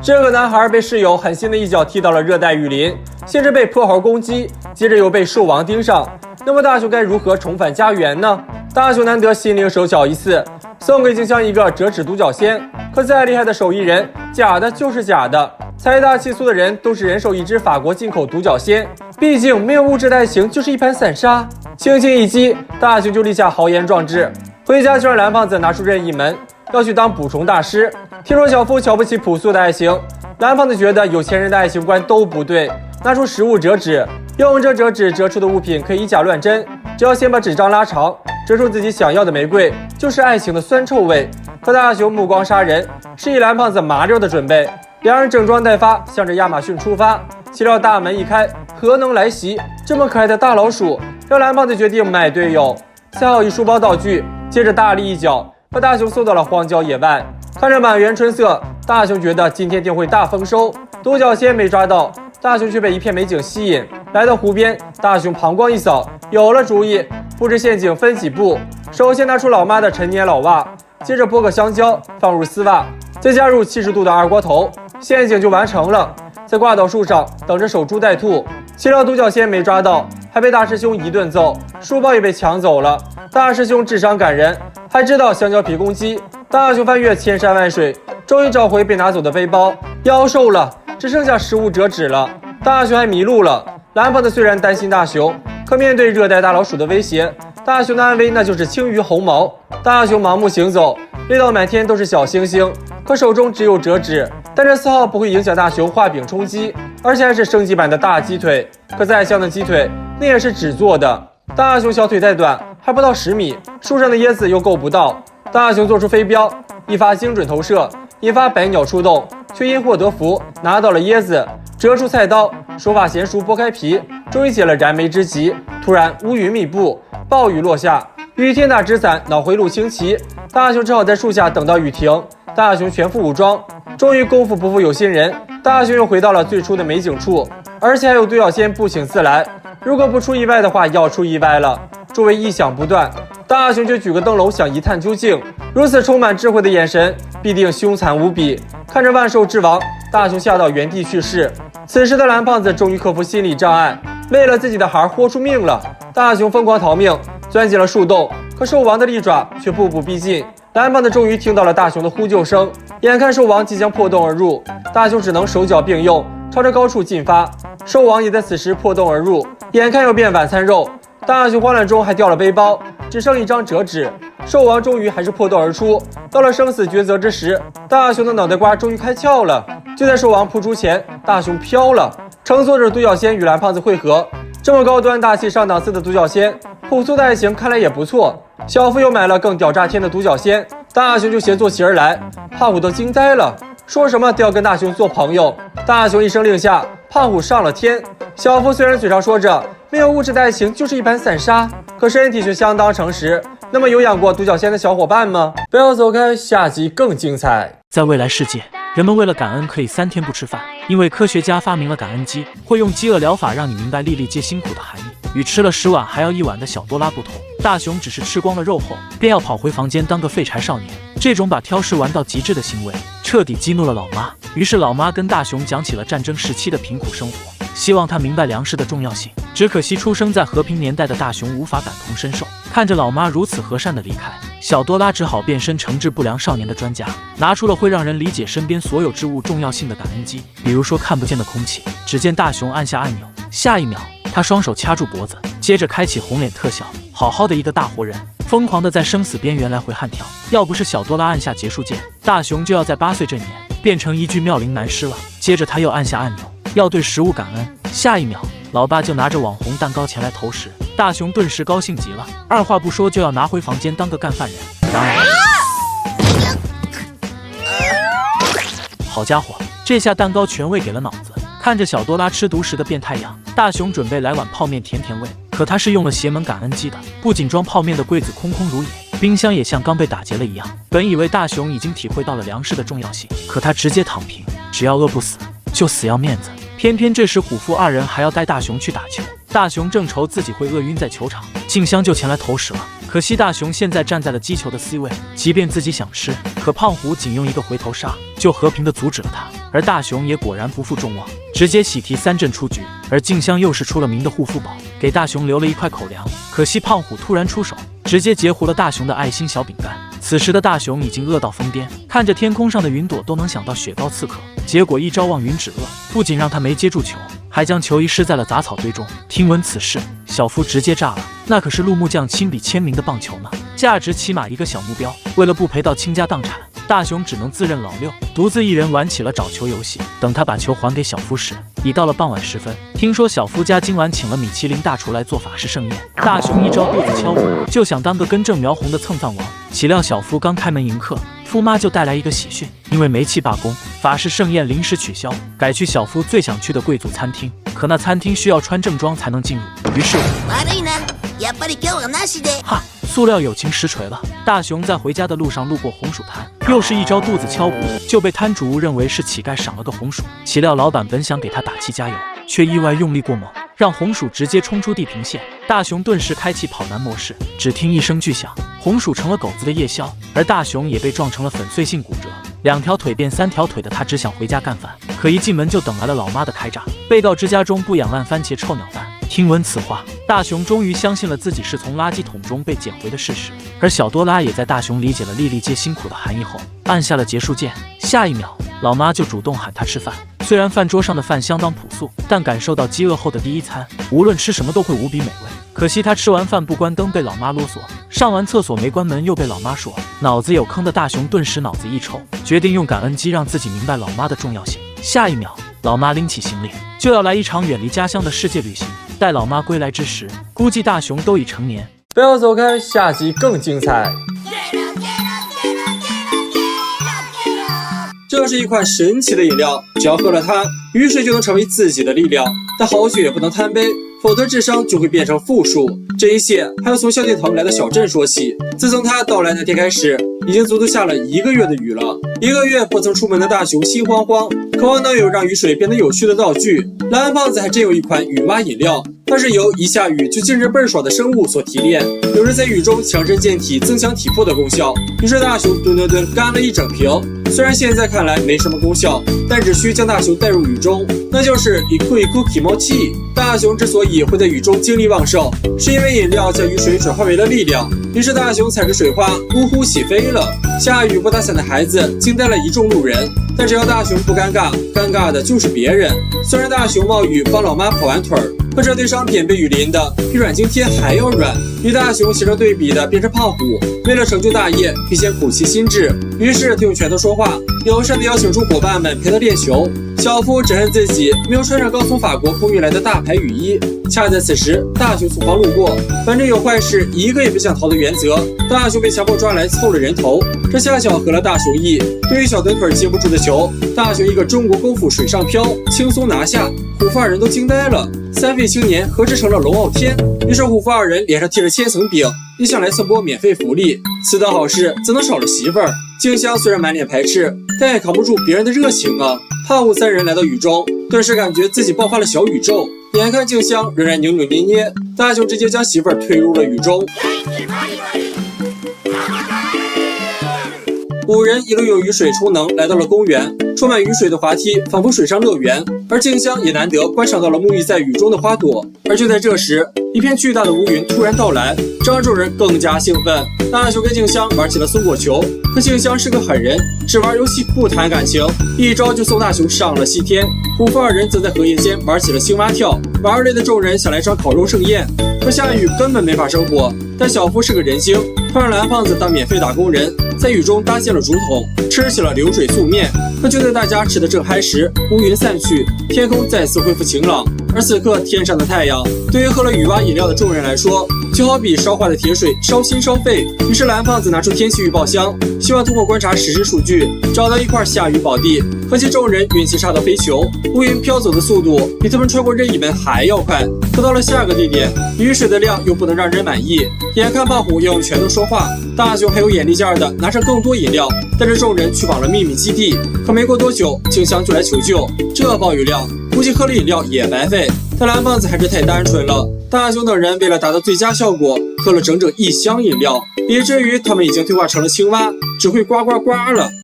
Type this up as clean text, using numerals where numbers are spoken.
这个男孩被室友狠心的一脚踢到了热带雨林，先是被破猴攻击，接着又被兽王盯上。那么大雄该如何重返家园呢？大雄难得心灵手巧一次，送给静香一个折纸独角仙。可再厉害的手艺人，假的就是假的。财大气粗的人都是人手一只法国进口独角仙，毕竟没有物质的爱情就是一盘散沙。轻轻一击，大雄就立下豪言壮志，回家就让蓝胖子拿出任意门，要去当捕虫大师。听说小夫瞧不起朴素的爱情，蓝胖子觉得有钱人的爱情观都不对，拿出食物折纸，用这折纸折出的物品可以以假乱真，只要先把纸张拉长，折出自己想要的玫瑰，就是爱情的酸臭味。可大雄目光杀人，示意蓝胖子麻溜的准备。两人整装待发，向着亚马逊出发。岂料大门一开，何能来袭？这么可爱的大老鼠，让蓝胖子决定买队友，塞好一书包道具，接着大力一脚把大雄送到了荒郊野外。看着满园春色，大雄觉得今天定会大丰收。独角仙没抓到，大雄却被一片美景吸引。来到湖边，大雄膀胱一扫，有了主意，布置陷阱分几步。首先拿出老妈的陈年老袜，接着剥个香蕉放入丝袜，再加入70度的二锅头，陷阱就完成了。再挂到树上等着守株待兔。岂料独角仙没抓到，还被大师兄一顿揍，书包也被抢走了。大师兄智商感人，还知道香蕉皮攻击。大雄翻越千山万水，终于找回被拿走的背包，妖兽了，只剩下食物折纸了。大雄还迷路了。蓝胖子虽然担心大雄，可面对热带大老鼠的威胁，大雄的安危那就是轻于鸿毛。大雄盲目行走，累到满天都是小星星，可手中只有折纸，但这丝毫不会影响大雄画饼充饥，而且还是升级版的大鸡腿。可再香的鸡腿，那也是纸做的。大雄小腿太短，还不到10米，树上的椰子又够不到。大雄做出飞镖，一发精准投射，引发百鸟出动，却因祸得福，拿到了椰子，折出菜刀，手法娴熟，剥开皮，终于解了燃眉之急。突然乌云密布，暴雨落下，雨天打纸伞，脑回路清奇。大雄只好在树下等到雨停。大雄全副武装，终于功夫不负有心人，大雄又回到了最初的美景处，而且还有独角仙不请自来。如果不出意外的话，要出意外了。周围异响不断，大雄就举个灯笼想一探究竟。如此充满智慧的眼神，必定凶残无比。看着万兽之王，大雄吓到原地去世。此时的蓝胖子终于克服心理障碍，为了自己的孩豁出命了。大雄疯狂逃命，钻进了树洞，可兽王的利爪却步步逼近。蓝胖子终于听到了大雄的呼救声，眼看兽王即将破洞而入，大雄只能手脚并用，朝着高处进发。兽王也在此时破洞而入，眼看要变晚餐肉。大雄慌乱中还掉了背包，只剩一张折纸。兽王终于还是破洞而出。到了生死抉择之时，大雄的脑袋瓜终于开窍了。就在兽王扑出前，大雄飘了，乘坐着独角仙与蓝胖子会合。这么高端大气上档次的独角仙，朴素的爱情看来也不错。小夫又买了更屌炸天的独角仙，大雄就协作起而来。胖虎都惊呆了，说什么都要跟大雄做朋友。大雄一声令下，胖虎上了天。小夫虽然嘴上说着没有物质的爱情就是一盘散沙，可身体却相当诚实。那么有养过独角仙的小伙伴吗？不要走开，下集更精彩。在未来世界，人们为了感恩可以3天不吃饭，因为科学家发明了感恩鸡，会用饥饿疗法让你明白粒粒皆辛苦的含义。与吃了10碗还要1碗的小多拉不同，大雄只是吃光了肉后，便要跑回房间当个废柴少年。这种把挑食玩到极致的行为，彻底激怒了老妈。于是老妈跟大雄讲起了战争时期的贫苦生活，希望他明白粮食的重要性。只可惜出生在和平年代的大雄无法感同身受，看着老妈如此和善的离开，小多拉只好变身惩治不良少年的专家，拿出了会让人理解身边所有之物重要性的感恩机，比如说看不见的空气。只见大雄按下按钮，下一秒他双手掐住脖子，接着开启红脸特效，好好的一个大活人，疯狂的在生死边缘来回悍跳。要不是小多拉按下结束键，大雄就要在8岁这年变成一具妙龄男尸了。接着他又按下按钮，要对食物感恩，下一秒老爸就拿着网红蛋糕前来投食，大雄顿时高兴极了，二话不说就要拿回房间当个干饭人。然而好家伙，这下蛋糕全喂给了脑子。看着小多拉吃独食的变态样，大雄准备来碗泡面甜甜味，可他是用了邪门感恩机的，不仅装泡面的柜子空空如也，冰箱也像刚被打劫了一样。本以为大雄已经体会到了粮食的重要性，可他直接躺平，只要饿不死就死要面子。偏偏这时虎父2人还要带大雄去打球，大雄正愁自己会饿晕在球场，静香就前来投食了。可惜大雄现在站在了击球的 C 位，即便自己想吃，可胖虎仅用一个回头杀就和平的阻止了他。而大雄也果然不负众望，直接喜提3阵出局。而静香又是出了名的护肤宝，给大雄留了一块口粮。可惜胖虎突然出手，直接截胡了大雄的爱心小饼干。此时的大雄已经饿到疯癫，看着天空上的云朵都能想到雪糕刺客，结果一招望云止饿，不仅让他没接住球，还将球遗失在了杂草堆中。听闻此事，小夫直接炸了，那可是陆木匠亲笔签名的棒球呢，价值起码1个小目标。为了不赔到倾家荡产，大雄只能自认老六，独自一人玩起了找球游戏。等他把球还给小夫时，已到了傍晚时分。听说小夫家今晚请了米其林大厨来做法式盛宴，大雄一招肚子敲鼓，就想当个根正苗红的蹭饭王。岂料小夫刚开门迎客，夫妈就带来一个喜讯，因为煤气罢工，法式盛宴临时取消，改去小夫最想去的贵族餐厅。可那餐厅需要穿正装才能进入，于是哈，塑料友情实锤了。大雄在回家的路上路过红薯摊，又是一招肚子敲鼓，就被摊主误认为是乞丐赏了个红薯。岂料老板本想给他打气加油，却意外用力过猛，让红薯直接冲出地平线。大雄顿时开启跑男模式，只听一声巨响，红薯成了狗子的夜宵，而大雄也被撞成了粉碎性骨折。2条腿变3条腿的他只想回家干饭，可一进门就等来了老妈的开炸。被告知家中不养烂番茄臭鸟蛋。听闻此话，大雄终于相信了自己是从垃圾桶中被捡回的事实。而小多拉也在大雄理解了粒粒皆辛苦的含义后，按下了结束键。下一秒，老妈就主动喊他吃饭。虽然饭桌上的饭相当朴素，但感受到饥饿后的第一餐，无论吃什么都会无比美味。可惜他吃完饭不关灯被老妈啰嗦，上完厕所没关门又被老妈说，脑子有坑的大雄顿时脑子一抽，决定用感恩机让自己明白老妈的重要性。下一秒，老妈拎起行李就要来一场远离家乡的世界旅行。待老妈归来之时，估计大雄都已成年。不要走开，下集更精彩。这是一款神奇的饮料，只要喝了它，雨水就能成为自己的力量。但好酒也不能贪杯，否则智商就会变成负数。这一切还要从小天堂来到小镇说起。自从他到来那天开始，已经足足下了1个月的雨了。1个月不曾出门的大雄心慌慌，渴望能有让雨水变得有趣的道具。蓝胖子还真有一款雨蛙饮料，它是由一下雨就精神倍儿爽的生物所提炼，有着在雨中强身健体、增强体魄的功效。于是大雄吨干了1整瓶。虽然现在看来没什么功效，但只需将大雄带入雨中，那就是一哭気持ち。大雄之所以会在雨中精力旺盛，是因为饮料将雨水转化为了力量。于是大雄踩着水花呜呼起飞了。下雨不打伞的孩子惊呆了一众路人，但只要大雄不尴尬，尴尬的就是别人。虽然大雄冒雨帮老妈跑完腿儿，可这堆商品被雨淋的比阮经天还要软。与大雄形成对比的便是胖虎，为了成就大业，必先苦其心志。于是他用拳头说话，友善地邀请出伙伴们陪他练球。小夫只恨自己没有穿上刚从法国空运来的大牌雨衣。恰在此时，大雄从旁路过，反正有坏事一个也不想逃的原则，大雄被强迫抓来凑了人头，这恰巧合了大雄意。对于小短腿接不住的球，大雄一个中国功夫水上漂，轻松拿下，虎父二人都惊呆了。3废青年何时成了龙傲天？于是虎父二人脸上贴着千层饼，一向来蹭波免费福利，此等好事怎能少了媳妇儿？静香虽然满脸排斥，但也扛不住别人的热情啊。胖虎3人来到雨中，顿时感觉自己爆发了小宇宙。眼看静香仍然扭扭捏捏，大雄直接将媳妇儿推入了雨中。5人一路用雨水充能来到了公园，充满雨水的滑梯仿佛水上乐园，而静香也难得观赏到了沐浴在雨中的花朵。而就在这时，一片巨大的乌云突然到来，这让众人更加兴奋。大雄跟静香玩起了松果球，可静香是个狠人，只玩游戏不谈感情，一招就送大雄上了西天。虎父二人则在荷叶间玩起了青蛙跳，玩累的众人想来场烤肉盛宴，可下雨根本没法生火。但小夫是个人精，他让蓝胖子当免费打工人，在雨中搭建了竹筒，吃起了流水素面。可就在大家吃得正嗨时，乌云散去，天空再次恢复晴朗。而此刻天上的太阳，对于喝了雨蛙饮料的众人来说，就好比烧化的铁水，烧心烧肺。于是蓝胖子拿出天气预报箱，希望通过观察实时数据，找到一块下雨宝地。可惜众人运气差到飞球，乌云飘走的速度比他们穿过任意门还要快。可到了下个地点，雨水的量又不能让人满意。眼看胖虎要用拳头说话，大雄还有眼力劲儿的拿上更多饮料，带着众人去往了秘密基地。可没过多久，静香就来求救，这暴雨量估计喝了饮料也白费。但蓝胖子还是太单纯了，大雄等人为了达到最佳效果，喝了整整1箱饮料，以至于它们已经退化成了青蛙，只会呱呱呱了。